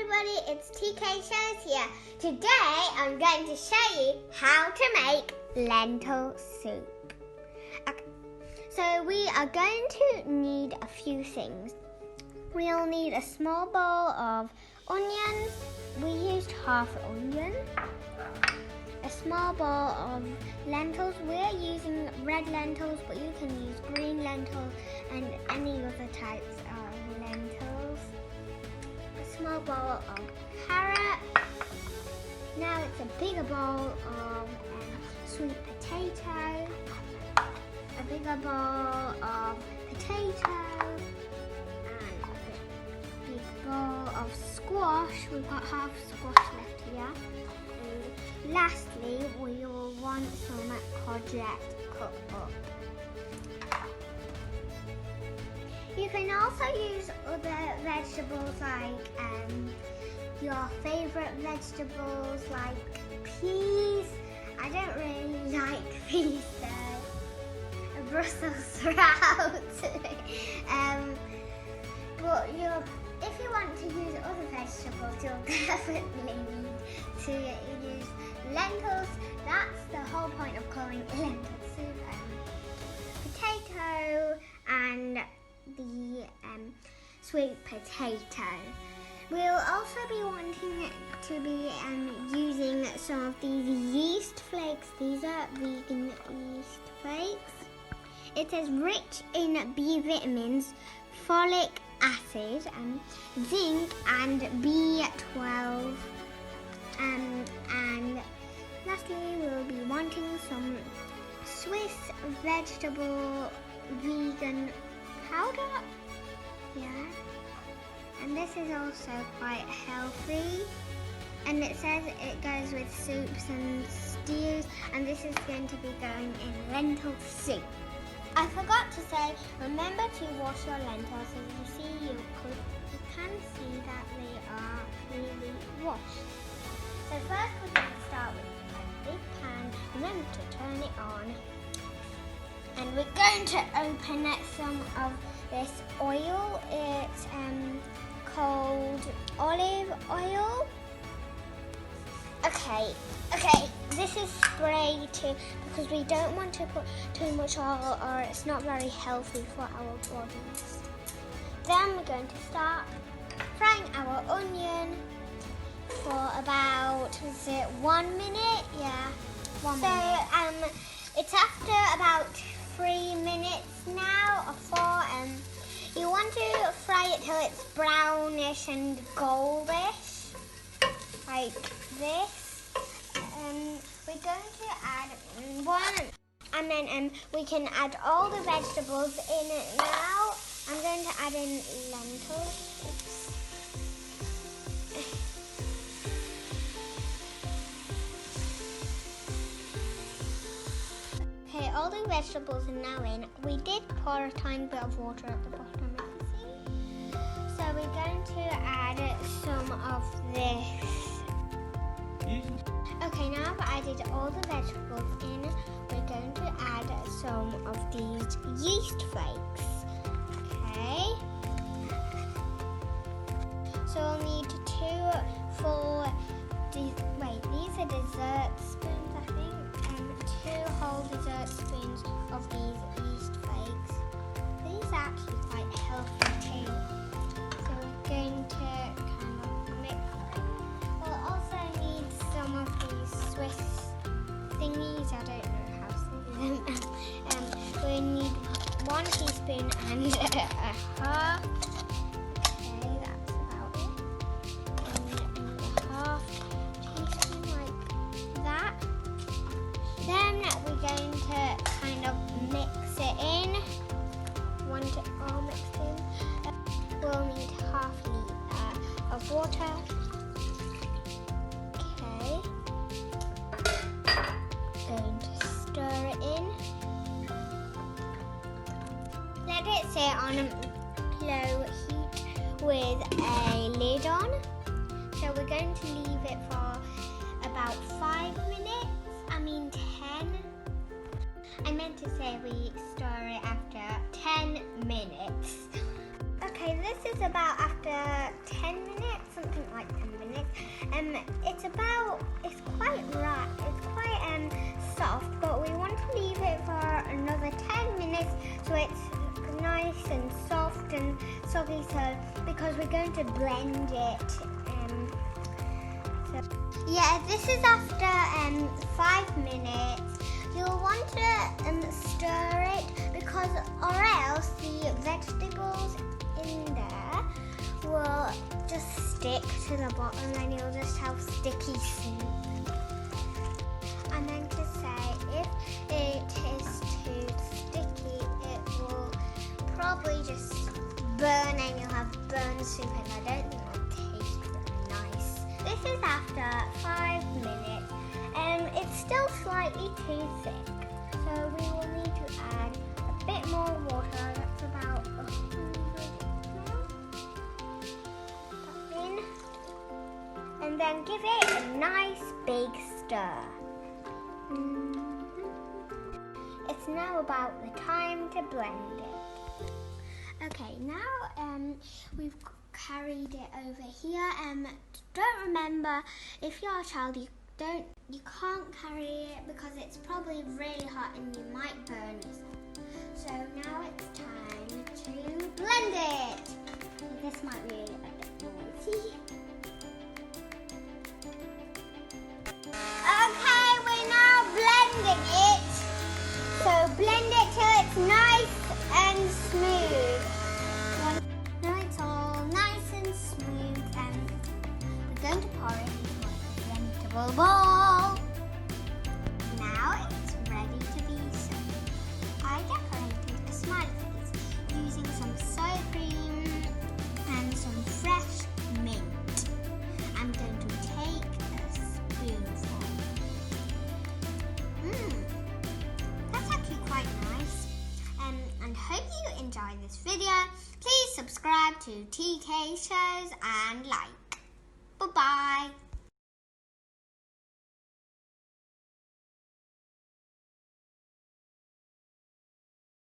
everybody, it's TK Shows here. Today I'm going to show you how to make lentil soup. Okay. So we are going to need a few things. We'll need a small bowl of onions. We used half an onion. A small bowl of lentils. We're using red lentils, but you can use green lentils and any other types of lentils. A small bowl of carrot. Now it's a bigger bowl of sweet potato. A bigger bowl of potato. And a big bowl of squash. We've got half squash left here. And lastly, we will want some courgette cut up. You can also use other vegetables like your favourite vegetables like peas. I don't really like peas though. Brussels sprouts. But if you want to use other vegetables, you'll definitely need to use lentils. That's the whole point of calling lentil soup. Potato and the sweet potato. We'll also be wanting to be using some of these yeast flakes. These are vegan yeast flakes. It is rich in B vitamins, folic acid, zinc and B12. And lastly, we'll be wanting some Swiss vegetable vegan powder. Yeah. And this is also quite healthy. And it says it goes with soups and stews. And this is going to be going in lentil soup. I forgot to say, remember to wash your lentils. As you see, you can see that they are really washed. So first we're going to start with a big pan. Remember to turn it on. And we're going to open some of this oil. It's called olive oil. Okay, this is spray too because we don't want to put too much oil or it's not very healthy for our bodies. Then we're going to start frying our onion for about, is it 1 minute? Yeah, 1 minute. So it's after about 3 minutes now or 4. You want to fry it till it's brownish and goldish, like this. We're going to add one, and then we can add all the vegetables in it now. I'm going to add in lentils. Okay, all the vegetables are now in. We did pour a tiny bit of water at the bottom, if you see. So we're going to add some of this. Okay, now I've added all the vegetables in. We're going to add some of these yeast flakes. Okay. So we'll need 2 full, these are dessert spoons, I think. 2 whole dessert spoons of these yeast flakes. These are actually quite healthy too. So we're going to kind of mix them. We'll also need some of these Swiss thingies. I don't know how to say them. We need 1 teaspoon and a half. Okay, that's about it. And a half teaspoon like that. Then we're going to kind of mix it in. Want it all mixed in. We'll need half litre of water. Okay. Going to stir it in. Let it sit on low heat with a lid on. So we're going to leave it for about 5 minutes. 10. I meant to say we stir it after 10 minutes. Okay, this is about after 10 minutes. cooking like 10 minutes. It's quite soft, but we want to leave it for another 10 minutes so it's nice and soft and soggy, because we're going to blend it. This is after 5 minutes. You'll want to stir it, or else the vegetables in there will just stick to the bottom and you'll just have sticky soup. I meant to say, if it is too sticky, it will probably just burn and you'll have burnt soup, and I don't think it'll taste very nice. This is after 5 minutes. It's still slightly too thick, so we will need to add a bit more water. That's about 100 ml. And then give it a nice big stir. It's now about the time to blend it. Okay, now we've carried it over here. Don't remember, if you're a child, you can't carry it because it's probably really hot and you might burn yourself. So now it's time to blend it. This might be a bit noisy. Okay, we're now blending it. So blend it till it's nice and smooth. Now it's all nice and smooth, and we're going to pour it into a presentable bowl. Now it's ready to be served. I decorated a smiley face using some sour cream and some fresh mint. I'm going to take a spoonful. That's actually quite nice. And hope you enjoyed this video. Please subscribe to TK Shows and like. Bye-bye.